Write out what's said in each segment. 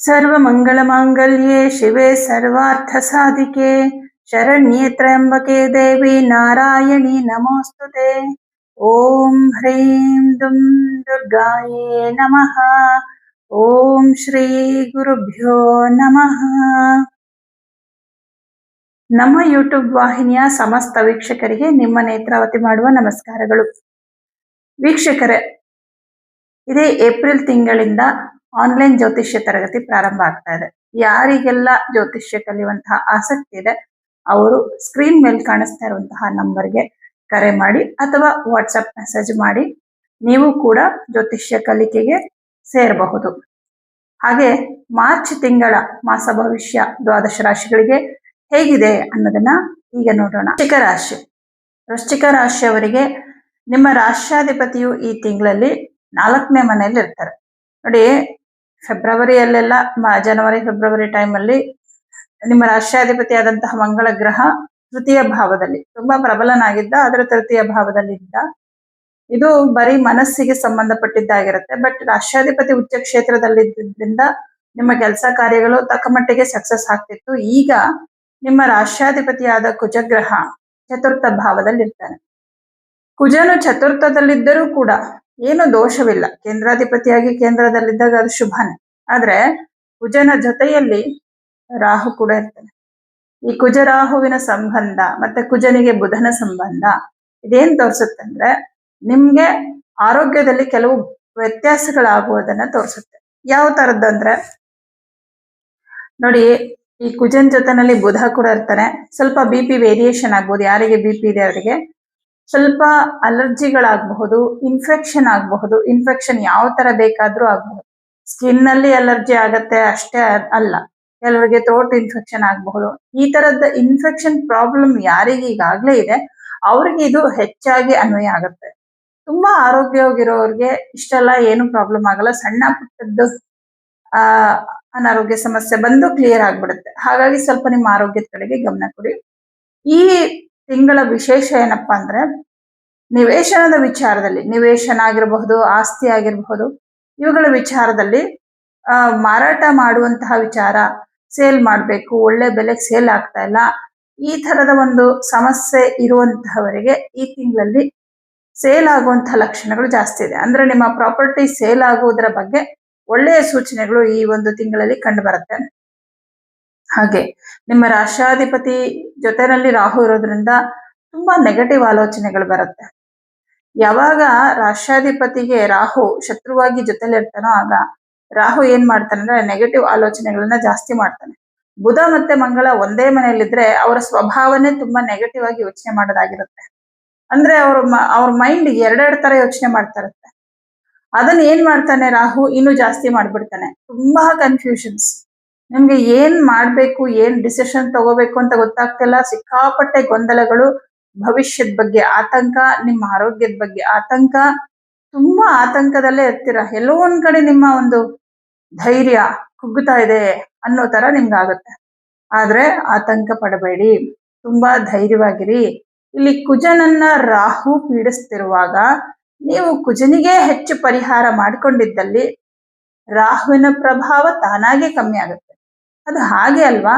सर्वमङ्गलमाङ्गल्ये शिवे सर्वार्थसाधिके शरण्ये त्र्यम्बके देवी नारायणी नमोऽस्तुते। ॐ ह्रीं दुं दुर्गाये नमः। ಓಂ ಶ್ರೀ ಗುರುಭ್ಯೋ ನಮಃ. ನಮ್ಮ ಯೂಟ್ಯೂಬ್ ವಾಹಿನಿಯ ಸಮಸ್ತ ವೀಕ್ಷಕರಿಗೆ ನಿಮ್ಮ ನೇತ್ರಾವತಿ ಮಾಡುವ ನಮಸ್ಕಾರಗಳು. ವೀಕ್ಷಕರೇ, ಇದೇ ಏಪ್ರಿಲ್ ತಿಂಗಳಿಂದ ಆನ್ಲೈನ್ ಜ್ಯೋತಿಷ್ಯ ತರಗತಿ ಪ್ರಾರಂಭ ಆಗ್ತಾ ಇದೆ. ಯಾರಿಗೆಲ್ಲ ಜ್ಯೋತಿಷ್ಯ ಕಲಿಯುವಂತಹ ಆಸಕ್ತಿ ಇದೆ ಅವರು ಸ್ಕ್ರೀನ್ ಮೇಲೆ ಕಾಣಿಸ್ತಾ ಇರುವಂತಹ ನಂಬರ್ಗೆ ಕರೆ ಮಾಡಿ ಅಥವಾ ವಾಟ್ಸಪ್ ಮೆಸೇಜ್ ಮಾಡಿ ನೀವು ಕೂಡ ಜ್ಯೋತಿಷ್ಯ ಕಲಿಕೆಗೆ ಸೇರಬಹುದು. ಹಾಗೆ ಮಾರ್ಚ್ ತಿಂಗಳ ಮಾಸ ಭವಿಷ್ಯ ದ್ವಾದಶ ರಾಶಿಗಳಿಗೆ ಹೇಗಿದೆ ಅನ್ನೋದನ್ನ ಈಗ ನೋಡೋಣ. ವೃಶ್ಚಿಕ ರಾಶಿಯವರಿಗೆ ನಿಮ್ಮ ರಾಶ್ಯಾಧಿಪತಿಯು ಈ ತಿಂಗಳಲ್ಲಿ 4ನೇ ಮನೆಯಲ್ಲಿ ಇರ್ತಾರೆ. ನೋಡಿ, ಫೆಬ್ರವರಿಯಲ್ಲೆಲ್ಲ ಜನವರಿ ಫೆಬ್ರವರಿ ಟೈಮಲ್ಲಿ ನಿಮ್ಮ ರಾಶ್ಯಾಧಿಪತಿ ಆದಂತಹ ಮಂಗಳ ಗ್ರಹ ತೃತೀಯ ಭಾವದಲ್ಲಿ ತುಂಬಾ ಪ್ರಬಲನಾಗಿದ್ದ, ಅದರ ತೃತೀಯ ಭಾವದಲ್ಲಿ ಇದ್ದ. ಇದು ಬರೀ ಮನಸ್ಸಿಗೆ ಸಂಬಂಧಪಟ್ಟಿದ್ದಾಗಿರುತ್ತೆ. ಬಟ್ ರಾಷ್ಟ್ರಾಧಿಪತಿ ಉಚ್ಚ ಕ್ಷೇತ್ರದಲ್ಲಿದ್ದರಿಂದ ನಿಮ್ಮ ಕೆಲಸ ಕಾರ್ಯಗಳು ತಕ್ಕಮಟ್ಟಿಗೆ ಸಕ್ಸಸ್ ಆಗ್ತಿತ್ತು. ಈಗ ನಿಮ್ಮ ರಾಷ್ಟ್ರಾಧಿಪತಿಯಾದ ಕುಜಗ್ರಹ ಚತುರ್ಥ ಭಾವದಲ್ಲಿ ಇರ್ತಾನೆ. ಕುಜನು ಚತುರ್ಥದಲ್ಲಿದ್ದರೂ ಕೂಡ ಏನು ದೋಷವಿಲ್ಲ. ಕೇಂದ್ರಾಧಿಪತಿಯಾಗಿ ಕೇಂದ್ರದಲ್ಲಿದ್ದಾಗ ಅದು ಶುಭನೇ. ಆದ್ರೆ ಕುಜನ ಜೊತೆಯಲ್ಲಿ ರಾಹು ಕೂಡ ಇರ್ತಾನೆ. ಈ ಕುಜರಾಹುವಿನ ಸಂಬಂಧ ಮತ್ತೆ ಕುಜನಿಗೆ ಬುಧನ ಸಂಬಂಧ ಇದೇನ್ ತೋರಿಸುತ್ತೆ ಅಂದ್ರೆ, ನಿಮ್ಗೆ ಆರೋಗ್ಯದಲ್ಲಿ ಕೆಲವು ವ್ಯತ್ಯಾಸಗಳಾಗುವುದನ್ನ ತೋರಿಸುತ್ತೆ. ಯಾವ ತರದ್ದಂದ್ರೆ ನೋಡಿ, ಈ ಕುಜನ್ ಜೊತೆನಲ್ಲಿ ಬುಧ ಕೂಡ ಇರ್ತಾನೆ. ಸ್ವಲ್ಪ ಬಿ ಪಿ ವೇರಿಯೇಷನ್ ಆಗ್ಬಹುದು. ಯಾರಿಗೆ ಬಿ ಪಿ ಇದೆ ಅವರಿಗೆ ಸ್ವಲ್ಪ ಅಲರ್ಜಿಗಳಾಗಬಹುದು, ಇನ್ಫೆಕ್ಷನ್ ಆಗಬಹುದು. ಇನ್ಫೆಕ್ಷನ್ ಯಾವ ತರ ಬೇಕಾದ್ರೂ ಆಗಬಹುದು. ಸ್ಕಿನ್ ನಲ್ಲಿ ಅಲರ್ಜಿ ಆಗತ್ತೆ ಅಷ್ಟೇ ಅಲ್ಲ, ಕೆಲವರಿಗೆ ಥ್ರೋಟ್ ಇನ್ಫೆಕ್ಷನ್ ಆಗಬಹುದು. ಈ ತರದ ಇನ್ಫೆಕ್ಷನ್ ಪ್ರಾಬ್ಲಮ್ ಯಾರಿಗೆ ಈಗಾಗ್ಲೇ ಇದೆ ಅವ್ರಿಗೆ ಇದು ಹೆಚ್ಚಾಗಿ ಅನ್ವಯ ಆಗುತ್ತೆ. ತುಂಬಾ ಆರೋಗ್ಯವಾಗಿರೋರಿಗೆ ಇಷ್ಟೆಲ್ಲ ಏನು ಪ್ರಾಬ್ಲಮ್ ಆಗಲ್ಲ. ಸಣ್ಣ ಪುಟ್ಟದ್ದು ಅನಾರೋಗ್ಯ ಸಮಸ್ಯೆ ಬಂದು ಕ್ಲಿಯರ್ ಆಗ್ಬಿಡುತ್ತೆ. ಹಾಗಾಗಿ ಸ್ವಲ್ಪ ನಿಮ್ಮ ಆರೋಗ್ಯದ ಕಡೆಗೆ ಗಮನ ಕೊಡಿ. ಈ ತಿಂಗಳ ವಿಶೇಷ ಏನಪ್ಪಾ ಅಂದ್ರೆ, ನಿವೇಶನದ ವಿಚಾರದಲ್ಲಿ, ನಿವೇಶನ ಆಗಿರಬಹುದು, ಆಸ್ತಿ ಆಗಿರಬಹುದು, ಇವುಗಳ ವಿಚಾರದಲ್ಲಿ ಮಾರಾಟ ಮಾಡುವಂತಹ ವಿಚಾರ, ಸೇಲ್ ಮಾಡಬೇಕು, ಒಳ್ಳೆ ಬೆಲೆಗೆ ಸೇಲ್ ಆಗ್ತಾ ಇಲ್ಲ, ಈ ತರದ ಒಂದು ಸಮಸ್ಯೆ ಇರುವಂತಹವರಿಗೆ ಈ ತಿಂಗಳಲ್ಲಿ ಸೇಲ್ ಆಗುವಂತಹ ಲಕ್ಷಣಗಳು ಜಾಸ್ತಿ ಇದೆ. ಅಂದ್ರೆ ನಿಮ್ಮ ಪ್ರಾಪರ್ಟಿ ಸೇಲ್ ಆಗುವುದರ ಬಗ್ಗೆ ಒಳ್ಳೆಯ ಸೂಚನೆಗಳು ಈ ಒಂದು ತಿಂಗಳಲ್ಲಿ ಕಂಡು ಬರುತ್ತೆ. ಹಾಗೆ ನಿಮ್ಮ ರಾಷ್ಟ್ರಾಧಿಪತಿ ಜೊತೆನಲ್ಲಿ ರಾಹು ಇರೋದ್ರಿಂದ ತುಂಬಾ ನೆಗೆಟಿವ್ ಆಲೋಚನೆಗಳು ಬರುತ್ತೆ. ಯಾವಾಗ ರಾಷ್ಟ್ರಾಧಿಪತಿಗೆ ರಾಹು ಶತ್ರುವಾಗಿ ಜೊತೆಲಿ ಇರ್ತಾನೋ ಆಗ ರಾಹು ಏನ್ ಮಾಡ್ತಾನೆ ಅಂದ್ರೆ ನೆಗೆಟಿವ್ ಆಲೋಚನೆಗಳನ್ನ ಜಾಸ್ತಿ ಮಾಡ್ತಾನೆ. ಬುಧ ಮತ್ತೆ ಮಂಗಳ ಒಂದೇ ಮನೆಯಲ್ಲಿದ್ರೆ ಅವರ ಸ್ವಭಾವನೇ ತುಂಬಾ ನೆಗೆಟಿವ್ ಆಗಿ ಯೋಚನೆ ಮಾಡೋದಾಗಿರುತ್ತೆ. ಅಂದ್ರೆ ಅವ್ರ ಮೈಂಡ್ ಎರಡೆರಡು ತರ ಯೋಚನೆ ಮಾಡ್ತಾ ಇರುತ್ತೆ. ಅದನ್ನ ಏನ್ ಮಾಡ್ತಾನೆ ರಾಹು, ಇನ್ನೂ ಜಾಸ್ತಿ ಮಾಡ್ಬಿಡ್ತಾನೆ. ತುಂಬಾ ಕನ್ಫ್ಯೂಷನ್ಸ್. ನಿಮ್ಗೆ ಏನ್ ಮಾಡ್ಬೇಕು, ಏನ್ ಡಿಸಿಷನ್ ತಗೋಬೇಕು ಅಂತ ಗೊತ್ತಾಗ್ತಿಲ್ಲ. ಸಿಕ್ಕಾಪಟ್ಟೆ ಗೊಂದಲಗಳು, ಭವಿಷ್ಯದ ಬಗ್ಗೆ ಆತಂಕ, ನಿಮ್ಮ ಆರೋಗ್ಯದ ಬಗ್ಗೆ ಆತಂಕ, ತುಂಬಾ ಆತಂಕದಲ್ಲೇ ಇರ್ತೀರ. ಎಲ್ಲೋ ಒಂದ್ ಕಡೆ ನಿಮ್ಮ ಒಂದು ಧೈರ್ಯ ಕುಗ್ಗುತ್ತಾ ಇದೆ ಅನ್ನೋ ತರ ನಿಮ್ಗಾಗುತ್ತೆ. ಆದ್ರೆ ಆತಂಕ ಪಡಬೇಡಿ, ತುಂಬಾ ಧೈರ್ಯವಾಗಿರಿ. ಇಲ್ಲಿ ಕುಜನನ್ನ ರಾಹು ಪೀಡಿಸ್ತಿರುವಾಗ ನೀವು ಕುಜನಿಗೆ ಹೆಚ್ಚು ಪರಿಹಾರ ಮಾಡಿಕೊಂಡಿದ್ದಲ್ಲಿ ರಾಹುವಿನ ಪ್ರಭಾವ ತಾನಾಗೆ ಕಮ್ಮಿ ಆಗುತ್ತೆ. ಅದು ಹಾಗೆ ಅಲ್ವಾ?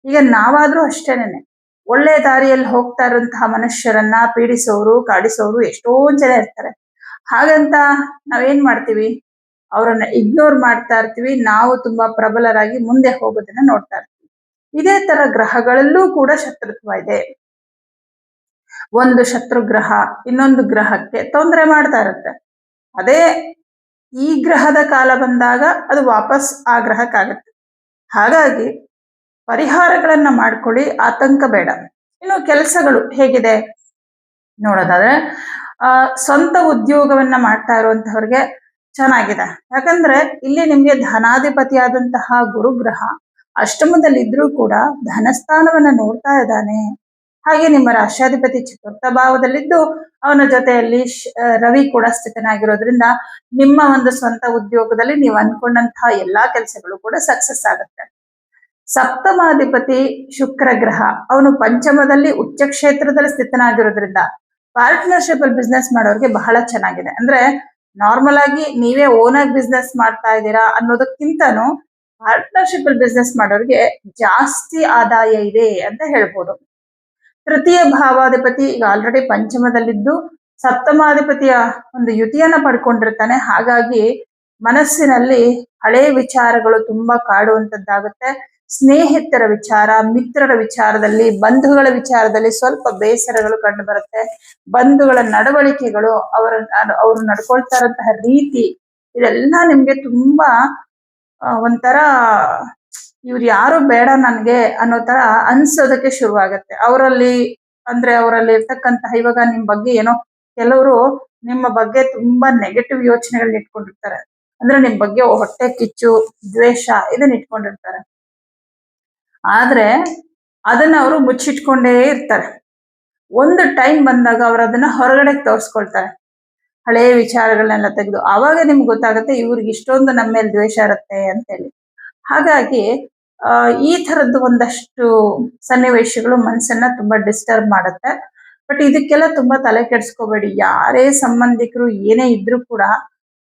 ಈಗ ನಾವಾದ್ರೂ ಅಷ್ಟೇನೆ, ಒಳ್ಳೆ ದಾರಿಯಲ್ಲಿ ಹೋಗ್ತಾ ಇರುವಂತಹ ಮನುಷ್ಯರನ್ನ ಪೀಡಿಸೋರು, ಕಾಡಿಸೋರು ಎಷ್ಟೊಂದ್ ಜನ ಇರ್ತಾರೆ. ಹಾಗಂತ ನಾವೇನ್ ಮಾಡ್ತೀವಿ, ಅವರನ್ನ ಇಗ್ನೋರ್ ಮಾಡ್ತಾ ಇರ್ತೀವಿ. ನಾವು ತುಂಬಾ ಪ್ರಬಲರಾಗಿ ಮುಂದೆ ಹೋಗೋದನ್ನ ನೋಡ್ತಾ ಇರ್ತೀವಿ. ಇದೇ ತರ ಗ್ರಹಗಳಲ್ಲೂ ಕೂಡ ಶತ್ರುತ್ವ ಇದೆ. ಒಂದು ಶತ್ರು ಗ್ರಹ ಇನ್ನೊಂದು ಗ್ರಹಕ್ಕೆ ತೊಂದರೆ ಮಾಡ್ತಾ ಇರುತ್ತೆ. ಅದೇ ಈ ಗ್ರಹದ ಕಾಲ ಬಂದಾಗ ಅದು ವಾಪಸ್ ಆ ಗ್ರಹಕ್ಕಾಗತ್ತೆ. ಹಾಗಾಗಿ ಪರಿಹಾರಗಳನ್ನ ಮಾಡ್ಕೊಳ್ಳಿ, ಆತಂಕ ಬೇಡ. ಇನ್ನು ಕೆಲಸಗಳು ಹೇಗಿದೆ ನೋಡೋದಾದ್ರೆ, ಸ್ವಂತ ಉದ್ಯೋಗವನ್ನ ಮಾಡ್ತಾ ಇರುವಂತವ್ರಿಗೆ ಚೆನ್ನಾಗಿದೆ. ಯಾಕಂದ್ರೆ ಇಲ್ಲಿ ನಿಮ್ಗೆ ಧನಾಧಿಪತಿಯಾದಂತಹ ಗುರುಗ್ರಹ ಅಷ್ಟಮದಲ್ಲಿದ್ರೂ ಕೂಡ ಧನಸ್ಥಾನವನ್ನ ನೋಡ್ತಾ ಇದ್ದಾನೆ. ಹಾಗೆ ನಿಮ್ಮ ರಾಷ್ಟ್ರಾಧಿಪತಿ ಚತುರ್ಥ ಭಾವದಲ್ಲಿದ್ದು ಅವನ ಜೊತೆಯಲ್ಲಿ ರವಿ ಕೂಡ ಸ್ಥಿತನಾಗಿರೋದ್ರಿಂದ ನಿಮ್ಮ ಒಂದು ಸ್ವಂತ ಉದ್ಯೋಗದಲ್ಲಿ ನೀವು ಅನ್ಕೊಂಡಂತಹ ಎಲ್ಲಾ ಕೆಲಸಗಳು ಕೂಡ ಸಕ್ಸಸ್ ಆಗುತ್ತೆ. ಸಪ್ತಮಾಧಿಪತಿ ಶುಕ್ರ ಗ್ರಹ ಅವನು ಪಂಚಮದಲ್ಲಿ ಉಚ್ಚ ಕ್ಷೇತ್ರದಲ್ಲಿ ಸ್ಥಿತನಾಗಿರೋದ್ರಿಂದ ಪಾರ್ಟ್ನರ್ಶಿಪ್ ಅಲ್ಲಿ ಬಿಸ್ನೆಸ್ ಮಾಡೋರಿಗೆ ಬಹಳ ಚೆನ್ನಾಗಿದೆ. ಅಂದ್ರೆ ನಾರ್ಮಲ್ ಆಗಿ ನೀವೇ ಓನ್ ಆಗಿ ಬಿಸ್ನೆಸ್ ಮಾಡ್ತಾ ಇದ್ದೀರಾ ಅನ್ನೋದಕ್ಕಿಂತನೂ ಪಾರ್ಟ್ನರ್ಶಿಪ್ ಅಲ್ಲಿ ಬಿಸ್ನೆಸ್ ಮಾಡೋರಿಗೆ ಜಾಸ್ತಿ ಆದಾಯ ಇದೆ ಅಂತ ಹೇಳ್ಬೋದು. ತೃತೀಯ ಭಾವಾಧಿಪತಿ ಈಗ ಆಲ್ರೆಡಿ ಪಂಚಮದಲ್ಲಿದ್ದು ಸಪ್ತಮಾಧಿಪತಿಯ ಒಂದು ಯುತಿಯನ್ನ ಪಡ್ಕೊಂಡಿರ್ತಾನೆ. ಹಾಗಾಗಿ ಮನಸ್ಸಿನಲ್ಲಿ ಹಳೆ ವಿಚಾರಗಳು ತುಂಬಾ ಕಾಡುವಂತದ್ದಾಗುತ್ತೆ. ಸ್ನೇಹಿತರ ವಿಚಾರ, ಮಿತ್ರರ ವಿಚಾರದಲ್ಲಿ, ಬಂಧುಗಳ ವಿಚಾರದಲ್ಲಿ ಸ್ವಲ್ಪ ಬೇಸರಗಳು ಕಂಡು ಬರುತ್ತೆ. ಬಂಧುಗಳ ನಡವಳಿಕೆಗಳು, ಅವರು ನಡ್ಕೊಳ್ತಾ ಇರುವಂತಹ ರೀತಿ, ಇದೆಲ್ಲ ನಿಮ್ಗೆ ತುಂಬಾ ಒಂಥರ ಇವ್ರು ಯಾರು ಬೇಡ ನನ್ಗೆ ಅನ್ನೋ ತರ ಅನ್ಸೋದಕ್ಕೆ ಶುರುವಾಗತ್ತೆ. ಅವರಲ್ಲಿ ಇರ್ತಕ್ಕಂತಹ, ಇವಾಗ ನಿಮ್ ಬಗ್ಗೆ ಏನೋ ಕೆಲವರು ನಿಮ್ಮ ಬಗ್ಗೆ ತುಂಬಾ ನೆಗೆಟಿವ್ ಯೋಚನೆಗಳನ್ನ ಇಟ್ಕೊಂಡಿರ್ತಾರೆ. ಅಂದ್ರೆ ನಿಮ್ ಬಗ್ಗೆ ಹೊಟ್ಟೆ ಕಿಚ್ಚು, ದ್ವೇಷ ಇದನ್ನ ಇಟ್ಕೊಂಡಿರ್ತಾರೆ. ಆದ್ರೆ ಅದನ್ನ ಅವರು ಮುಚ್ಚಿಟ್ಕೊಂಡೇ ಇರ್ತಾರೆ. ಒಂದು ಟೈಮ್ ಬಂದಾಗ ಅವ್ರು ಅದನ್ನ ಹೊರಗಡೆ ತೋರ್ಸ್ಕೊಳ್ತಾರೆ, ಹಳೆಯ ವಿಚಾರಗಳನ್ನೆಲ್ಲ ತೆಗೆದು. ಆವಾಗ ನಿಮ್ಗೆ ಗೊತ್ತಾಗುತ್ತೆ ಇವ್ರಿಗೆ ಇಷ್ಟೊಂದು ನಮ್ಮ ಮೇಲೆ ದ್ವೇಷ ಇರುತ್ತೆ ಅಂತೇಳಿ. ಹಾಗಾಗಿ ಈ ತರದ್ದು ಒಂದಷ್ಟು ಸನ್ನಿವೇಶಗಳು ಮನಸ್ಸನ್ನ ತುಂಬಾ ಡಿಸ್ಟರ್ಬ್ ಮಾಡುತ್ತೆ. ಬಟ್ ಇದಕ್ಕೆಲ್ಲ ತುಂಬಾ ತಲೆ ಕೆಡ್ಸ್ಕೋಬೇಡಿ. ಯಾರೇ ಸಂಬಂಧಿಕರು ಏನೇ ಇದ್ರೂ ಕೂಡ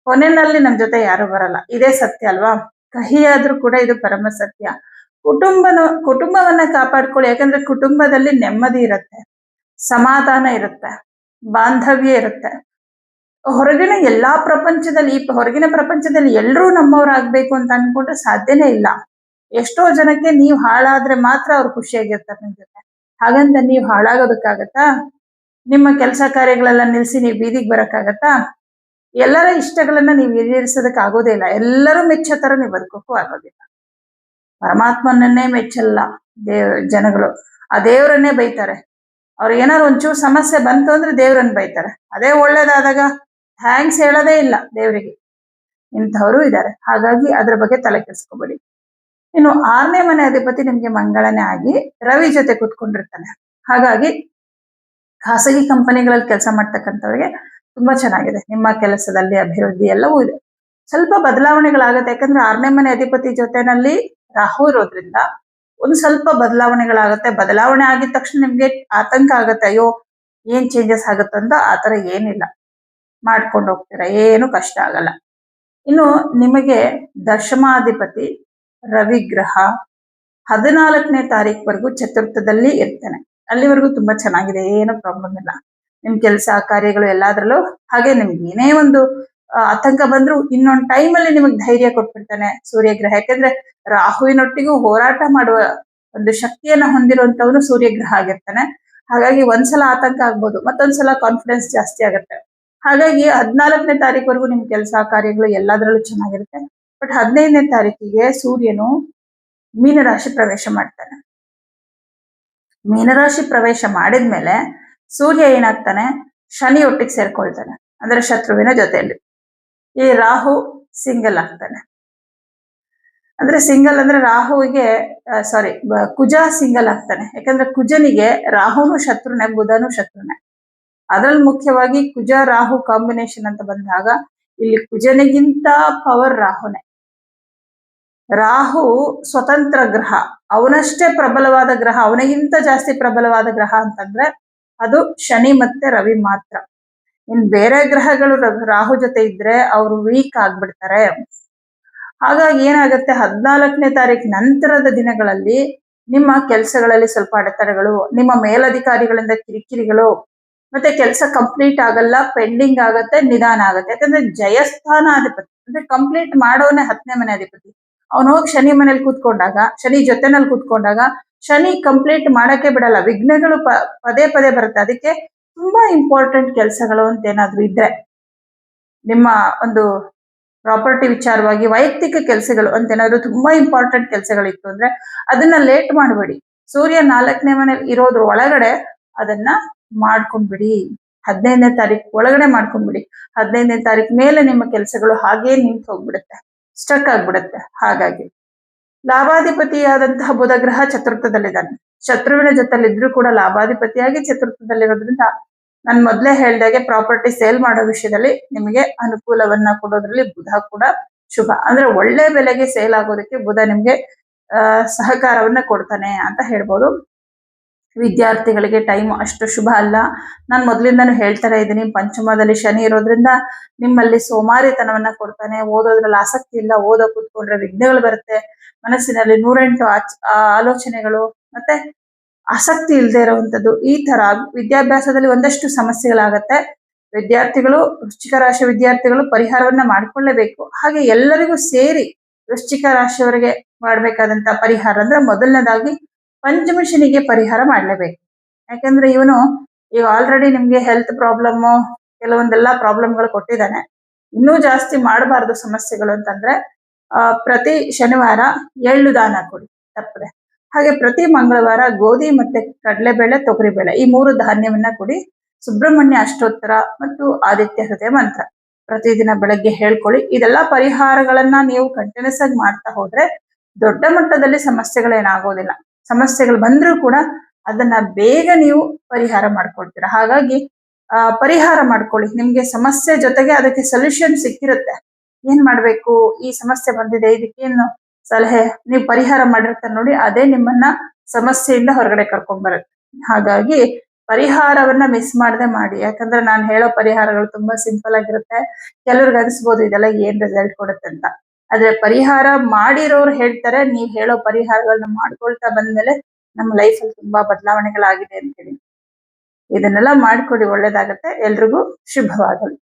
ಕೊನೆಯಲ್ಲಿ ನಮ್ ಜೊತೆ ಯಾರು ಬರಲ್ಲ. ಇದೇ ಸತ್ಯ ಅಲ್ವಾ? ಕಹಿಯಾದ್ರೂ ಕೂಡ ಇದು ಪರಮ ಸತ್ಯ. ಕುಟುಂಬವನ್ನ ಕಾಪಾಡ್ಕೊಳ್ಳಿ. ಯಾಕಂದ್ರೆ ಕುಟುಂಬದಲ್ಲಿ ನೆಮ್ಮದಿ ಇರುತ್ತೆ, ಸಮಾಧಾನ ಇರುತ್ತೆ, ಬಾಂಧವ್ಯ ಇರುತ್ತೆ. ಹೊರಗಿನ ಹೊರಗಿನ ಪ್ರಪಂಚದಲ್ಲಿ ಎಲ್ಲರೂ ನಮ್ಮವರಾಗ್ಬೇಕು ಅಂತ ಅನ್ಕೊಂಡ್ರೆ ಸಾಧ್ಯನೇ ಇಲ್ಲ. ಎಷ್ಟೋ ಜನಕ್ಕೆ ನೀವು ಹಾಳಾದ್ರೆ ಮಾತ್ರ ಅವ್ರು ಖುಷಿಯಾಗಿರ್ತಾರೆ ನಿಮ್ ಜೊತೆ. ಹಾಗಂತ ನೀವು ಹಾಳಾಗೋದಕ್ಕಾಗತ್ತಾ? ನಿಮ್ಮ ಕೆಲಸ ಕಾರ್ಯಗಳೆಲ್ಲ ನಿಲ್ಸಿ ನೀವು ಬೀದಿಗೆ ಬರಕ್ಕಾಗತ್ತಾ? ಎಲ್ಲರ ಇಷ್ಟಗಳನ್ನ ನೀವು ಈಡೇರಿಸೋದಕ್ಕೆ ಆಗೋದೇ ಇಲ್ಲ. ಎಲ್ಲರೂ ಮೆಚ್ಚೋ ತರ ನೀವು ಬದುಕೋಕ್ಕೂ ಆಗೋದಿಲ್ಲ. ಪರಮಾತ್ಮನನ್ನೇ ಮೆಚ್ಚಲ್ಲ ಜನಗಳು, ಆ ದೇವರನ್ನೇ ಬೈತಾರೆ. ಅವ್ರಿಗೆ ಏನಾದ್ರು ಒಂಚೂರು ಸಮಸ್ಯೆ ಬಂತು ಅಂದ್ರೆ ದೇವ್ರನ್ನ ಬೈತಾರೆ. ಅದೇ ಒಳ್ಳೇದಾದಾಗ ಥ್ಯಾಂಕ್ಸ್ ಹೇಳೋದೇ ಇಲ್ಲ ದೇವರಿಗೆ. ಇಂಥವರು ಇದ್ದಾರೆ. ಹಾಗಾಗಿ ಅದ್ರ ಬಗ್ಗೆ ತಲೆ ಕೆಡಿಸ್ಕೋಬೇಡಿ. ಇನ್ನು 6ನೇ ಮನೆ ಅಧಿಪತಿ ನಿಮ್ಗೆ ಮಂಗಳನೇ ಆಗಿ ರವಿ ಜೊತೆ ಕೂತ್ಕೊಂಡಿರ್ತಾನೆ. ಹಾಗಾಗಿ ಖಾಸಗಿ ಕಂಪನಿಗಳಲ್ಲಿ ಕೆಲಸ ಮಾಡ್ತಕ್ಕಂಥವ್ರಿಗೆ ತುಂಬಾ ಚೆನ್ನಾಗಿದೆ. ನಿಮ್ಮ ಕೆಲಸದಲ್ಲಿ ಅಭಿವೃದ್ಧಿ ಎಲ್ಲವೂ ಇದೆ. ಸ್ವಲ್ಪ ಬದಲಾವಣೆಗಳಾಗುತ್ತೆ. ಯಾಕಂದ್ರೆ 6ನೇ ಮನೆ ಅಧಿಪತಿ ಜೊತೆನಲ್ಲಿ ರಾಹು ಇರೋದ್ರಿಂದ ಒಂದು ಸ್ವಲ್ಪ ಬದಲಾವಣೆಗಳಾಗುತ್ತೆ. ಬದಲಾವಣೆ ಆಗಿದ ತಕ್ಷಣ ನಿಮ್ಗೆ ಆತಂಕ ಆಗುತ್ತೆ, ಅಯ್ಯೋ ಏನ್ ಚೇಂಜಸ್ ಆಗುತ್ತಂತ. ಆತರ ಏನಿಲ್ಲ, ಮಾಡ್ಕೊಂಡು ಹೋಗ್ತೀರಾ, ಏನು ಕಷ್ಟ ಆಗಲ್ಲ. ಇನ್ನು ನಿಮಗೆ ದಶಮಾಧಿಪತಿ ರವಿ ಗ್ರಹ 14ನೇ ತಾರೀಕುವರೆಗೂ ಚತುರ್ಥದಲ್ಲಿ ಇರ್ತಾನೆ. ಅಲ್ಲಿವರೆಗೂ ತುಂಬಾ ಚೆನ್ನಾಗಿದೆ, ಏನು ಪ್ರಾಬ್ಲಮ್ ಇಲ್ಲ. ನಿಮ್ ಕೆಲಸ ಕಾರ್ಯಗಳು ಎಲ್ಲಾದ್ರಲ್ಲೂ. ಹಾಗೆ ನಿಮ್ಗೆ ಏನೇ ಒಂದು ಆತಂಕ ಬಂದ್ರು ಇನ್ನೊಂದು ಟೈಮಲ್ಲಿ ನಿಮಗೆ ಧೈರ್ಯ ಕೊಟ್ಬಿಡ್ತಾನೆ ಸೂರ್ಯಗ್ರಹ. ಯಾಕಂದ್ರೆ ರಾಹುವಿನೊಟ್ಟಿಗೂ ಹೋರಾಟ ಮಾಡುವ ಒಂದು ಶಕ್ತಿಯನ್ನ ಹೊಂದಿರುವಂತವನು ಸೂರ್ಯಗ್ರಹ ಆಗಿರ್ತಾನೆ. ಹಾಗಾಗಿ ಒಂದ್ಸಲ ಆತಂಕ ಆಗ್ಬೋದು, ಮತ್ತೊಂದ್ಸಲ ಕಾನ್ಫಿಡೆನ್ಸ್ ಜಾಸ್ತಿ ಆಗುತ್ತೆ. ಹಾಗಾಗಿ 14ನೇ ತಾರೀಕುವರೆಗೂ ನಿಮ್ ಕೆಲಸ ಕಾರ್ಯಗಳು ಎಲ್ಲಾದ್ರಲ್ಲೂ ಚೆನ್ನಾಗಿರುತ್ತೆ. ಬಟ್ 15ನೇ ತಾರೀಕಿಗೆ ಸೂರ್ಯನು ಮೀನರಾಶಿ ಪ್ರವೇಶ ಮಾಡ್ತಾನೆ. ಮೀನರಾಶಿ ಪ್ರವೇಶ ಮಾಡಿದ್ಮೇಲೆ ಸೂರ್ಯ ಏನಾಗ್ತಾನೆ, ಶನಿ ಒಟ್ಟಿಗೆ ಸೇರ್ಕೊಳ್ತಾನೆ, ಅಂದ್ರೆ ಶತ್ರುವಿನ ಜೊತೆಯಲ್ಲಿ. ಈ ರಾಹು ಸಿಂಗಲ್ ಆಗ್ತಾನೆ. ಅಂದ್ರೆ ಸಿಂಗಲ್ ಅಂದ್ರೆ ರಾಹುವಿಗೆ ಕುಜ ಸಿಂಗಲ್ ಆಗ್ತಾನೆ. ಯಾಕಂದ್ರೆ ಕುಜನಿಗೆ ರಾಹುನು ಶತ್ರುನೆ, ಬುಧನು ಶತ್ರುನೆ. ಅದ್ರಲ್ಲಿ ಮುಖ್ಯವಾಗಿ ಕುಜ ರಾಹು ಕಾಂಬಿನೇಷನ್ ಅಂತ ಬಂದಾಗ ಇಲ್ಲಿ ಕುಜನಿಗಿಂತ ಪವರ್ ರಾಹುನೆ. ರಾಹು ಸ್ವತಂತ್ರ ಗ್ರಹ, ಅವನಷ್ಟೇ ಪ್ರಬಲವಾದ ಗ್ರಹ, ಅವನಿಗಿಂತ ಜಾಸ್ತಿ ಪ್ರಬಲವಾದ ಗ್ರಹ ಅಂತಂದ್ರೆ ಅದು ಶನಿ ಮತ್ತೆ ರವಿ ಮಾತ್ರ. ಇನ್ ಬೇರೆ ಗ್ರಹಗಳು ರಾಹು ಜೊತೆ ಇದ್ರೆ ಅವರು ವೀಕ್ ಆಗ್ಬಿಡ್ತಾರೆ. ಹಾಗಾಗಿ ಏನಾಗುತ್ತೆ, 14ನೇ ತಾರೀಕು ನಂತರದ ದಿನಗಳಲ್ಲಿ ನಿಮ್ಮ ಕೆಲಸಗಳಲ್ಲಿ ಸ್ವಲ್ಪ ಅಡೆತಡೆಗಳು, ನಿಮ್ಮ ಮೇಲಧಿಕಾರಿಗಳಿಂದ ಕಿರಿಕಿರಿಗಳು, ಮತ್ತೆ ಕೆಲಸ ಕಂಪ್ಲೀಟ್ ಆಗಲ್ಲ, ಪೆಂಡಿಂಗ್ ಆಗತ್ತೆ, ನಿಧಾನ ಆಗತ್ತೆ. ಯಾಕಂದ್ರೆ ಜಯಸ್ಥಾನಾಧಿಪತಿ ಅಂದ್ರೆ ಕಂಪ್ಲೀಟ್ ಮಾಡೋನೆ 10ನೇ ಮನೆ ಅಧಿಪತಿ. ಅವನು ಹೋಗಿ ಶನಿ ಮನೇಲಿ ಕೂತ್ಕೊಂಡಾಗ, ಶನಿ ಜೊತೆನಲ್ಲಿ ಕೂತ್ಕೊಂಡಾಗ ಶನಿ ಕಂಪ್ಲೀಟ್ ಮಾಡಕ್ಕೆ ಬಿಡಲ್ಲ. ವಿಘ್ನಗಳು ಪದೇ ಪದೇ ಬರುತ್ತೆ. ಅದಕ್ಕೆ ತುಂಬಾ ಇಂಪಾರ್ಟೆಂಟ್ ಕೆಲಸಗಳು ಅಂತ ಏನಾದ್ರು ಇದ್ರೆ, ನಿಮ್ಮ ಒಂದು ಪ್ರಾಪರ್ಟಿ ವಿಚಾರವಾಗಿ ವೈಯಕ್ತಿಕ ಕೆಲಸಗಳು ಅಂತ ಏನಾದ್ರು ತುಂಬಾ ಇಂಪಾರ್ಟೆಂಟ್ ಕೆಲಸಗಳಿತ್ತು ಅಂದ್ರೆ ಅದನ್ನ ಲೇಟ್ ಮಾಡಬೇಡಿ. ಸೂರ್ಯ 4ನೇ ಮನೇಲಿ ಇರೋದ್ರ ಒಳಗಡೆ ಅದನ್ನ ಮಾಡ್ಕೊಂಡ್ಬಿಡಿ. 15ನೇ ತಾರೀಕು ಒಳಗಡೆ ಮಾಡ್ಕೊಂಡ್ಬಿಡಿ. 15ನೇ ತಾರೀಕು ಮೇಲೆ ನಿಮ್ಮ ಕೆಲಸಗಳು ಹಾಗೇ ನಿಂತು ಹೋಗ್ಬಿಡುತ್ತೆ, ಸ್ಟಕ್ ಆಗ್ಬಿಡುತ್ತೆ. ಹಾಗಾಗಿ ಲಾಭಾಧಿಪತಿಯಾದಂತಹ ಬುಧ ಗ್ರಹ ಚತುರ್ಥದಲ್ಲಿದ್ದಾನೆ. ಶತ್ರುವಿನ ಜೊತೆಲಿದ್ರು ಕೂಡ ಲಾಭಾಧಿಪತಿಯಾಗಿ ಚತುರ್ಥದಲ್ಲಿರೋದ್ರಿಂದ ನಾನು ಮೊದಲೇ ಹೇಳ್ದಾಗೆ ಪ್ರಾಪರ್ಟಿ ಸೇಲ್ ಮಾಡೋ ವಿಷಯದಲ್ಲಿ ನಿಮಗೆ ಅನುಕೂಲವನ್ನ ಕೊಡೋದ್ರಲ್ಲಿ ಬುಧ ಕೂಡ ಶುಭ. ಅಂದ್ರೆ ಒಳ್ಳೆ ಬೆಲೆಗೆ ಸೇಲ್ ಆಗೋದಕ್ಕೆ ಬುಧ ನಿಮ್ಗೆ ಸಹಕಾರವನ್ನ ಕೊಡ್ತಾನೆ ಅಂತ ಹೇಳ್ಬೋದು. ವಿದ್ಯಾರ್ಥಿಗಳಿಗೆ ಟೈಮ್ ಅಷ್ಟು ಶುಭ ಅಲ್ಲ. ನಾನು ಮೊದಲಿಂದಾನು ಹೇಳ್ತಾನೆ ಇದ್ದೀನಿ, ಪಂಚಮದಲ್ಲಿ ಶನಿ ಇರೋದ್ರಿಂದ ನಿಮ್ಮಲ್ಲಿ ಸೋಮಾರಿತನವನ್ನ ಕೊಡ್ತಾನೆ. ಓದೋದ್ರಲ್ಲಿ ಆಸಕ್ತಿ ಇಲ್ಲ, ಓದೋ ಕೂತ್ಕೊಂಡ್ರೆ ವಿಘ್ನಗಳು ಬರುತ್ತೆ, ಮನಸ್ಸಿನಲ್ಲಿ 108 ಆಲೋಚನೆಗಳು, ಮತ್ತೆ ಆಸಕ್ತಿ ಇಲ್ಲದೆ ಇರುವಂತದ್ದು. ಈ ತರ ವಿದ್ಯಾಭ್ಯಾಸದಲ್ಲಿ ಒಂದಷ್ಟು ಸಮಸ್ಯೆಗಳಾಗತ್ತೆ. ವಿದ್ಯಾರ್ಥಿಗಳು, ವೃಶ್ಚಿಕ ರಾಶಿ ವಿದ್ಯಾರ್ಥಿಗಳು ಪರಿಹಾರವನ್ನ ಮಾಡ್ಕೊಳ್ಳೇಬೇಕು. ಹಾಗೆ ಎಲ್ಲರಿಗೂ ಸೇರಿ ವೃಶ್ಚಿಕ ರಾಶಿಯವರಿಗೆ ಮಾಡ್ಬೇಕಾದಂತ ಪರಿಹಾರ ಅಂದ್ರೆ ಮೊದಲನೇದಾಗಿ ಪಂಚಮ ಶನಿಗೆ ಪರಿಹಾರ ಮಾಡ್ಲೇಬೇಕು. ಯಾಕಂದ್ರೆ ಇವನು ಈಗ ಆಲ್ರೆಡಿ ನಿಮ್ಗೆ ಹೆಲ್ತ್ ಪ್ರಾಬ್ಲಮ್, ಕೆಲವೊಂದೆಲ್ಲ ಪ್ರಾಬ್ಲಮ್ಗಳು ಕೊಟ್ಟಿದ್ದಾನೆ. ಇನ್ನೂ ಜಾಸ್ತಿ ಮಾಡಬಾರ್ದು ಸಮಸ್ಯೆಗಳು ಅಂತಂದ್ರೆ ಪ್ರತಿ ಶನಿವಾರ ಎಳ್ಳು ದಾನ ಕೊಡಿ, ತಪ್ಪದೆ. ಹಾಗೆ ಪ್ರತಿ ಮಂಗಳವಾರ ಗೋಧಿ ಮತ್ತೆ ಕಡಲೆಬೇಳೆ, ತೊಗರಿಬೇಳೆ ಈ 3 ಧಾನ್ಯವನ್ನ ಕೊಡಿ. ಸುಬ್ರಹ್ಮಣ್ಯ ಅಷ್ಟೋತ್ತರ ಮತ್ತು ಆದಿತ್ಯ ಹೃದಯ ಮಂತ್ರ ಪ್ರತಿದಿನ ಬೆಳಗ್ಗೆ ಹೇಳ್ಕೊಳ್ಳಿ. ಇದೆಲ್ಲ ಪರಿಹಾರಗಳನ್ನ ನೀವು ಕಂಟಿನ್ಯೂಸ್ ಆಗಿ ಮಾಡ್ತಾ ಹೋದ್ರೆ ದೊಡ್ಡ ಮಟ್ಟದಲ್ಲಿ ಸಮಸ್ಯೆಗಳೇನಾಗೋದಿಲ್ಲ. ಸಮಸ್ಯೆಗಳು ಬಂದ್ರೂ ಕೂಡ ಅದನ್ನ ಬೇಗ ನೀವು ಪರಿಹಾರ ಮಾಡ್ಕೊಳ್ತೀರಾ. ಹಾಗಾಗಿ ಪರಿಹಾರ ಮಾಡ್ಕೊಳ್ಳಿ. ನಿಮ್ಗೆ ಸಮಸ್ಯೆ ಜೊತೆಗೆ ಅದಕ್ಕೆ ಸೊಲ್ಯೂಷನ್ ಸಿಕ್ಕಿರುತ್ತೆ. ಏನ್ ಮಾಡ್ಬೇಕು, ಈ ಸಮಸ್ಯೆ ಬಂದಿದೆ, ಇದಕ್ಕೇನು ಸಲಹೆ, ನೀವು ಪರಿಹಾರ ಮಾಡಿರ್ತಾರೆ ನೋಡಿ, ಅದೇ ನಿಮ್ಮನ್ನ ಸಮಸ್ಯೆಯಿಂದ ಹೊರಗಡೆ ಕರ್ಕೊಂಡ್ ಬರುತ್ತೆ. ಹಾಗಾಗಿ ಪರಿಹಾರವನ್ನ ಮಿಸ್ ಮಾಡದೆ ಮಾಡಿ. ಯಾಕಂದ್ರೆ ನಾನು ಹೇಳೋ ಪರಿಹಾರಗಳು ತುಂಬಾ ಸಿಂಪಲ್ ಆಗಿರುತ್ತೆ. ಕೆಲವ್ರಿಗೆ ಅನಿಸ್ಬೋದು ಇದೆಲ್ಲ ಏನ್ ರಿಸಲ್ಟ್ ಕೊಡುತ್ತೆ ಅಂತ. ಆದ್ರೆ ಪರಿಹಾರ ಮಾಡಿರೋರು ಹೇಳ್ತಾರೆ, ನೀವ್ ಹೇಳೋ ಪರಿಹಾರಗಳನ್ನ ಮಾಡ್ಕೊಳ್ತಾ ಬಂದ್ಮೇಲೆ ನಮ್ಮ ಲೈಫಲ್ಲಿ ತುಂಬಾ ಬದಲಾವಣೆಗಳಾಗಿದೆ ಅಂತೇಳಿ. ಇದನ್ನೆಲ್ಲ ಮಾಡ್ಕೊಡಿ, ಒಳ್ಳೇದಾಗತ್ತೆ. ಎಲ್ರಿಗೂ ಶುಭವಾಗಲಿ.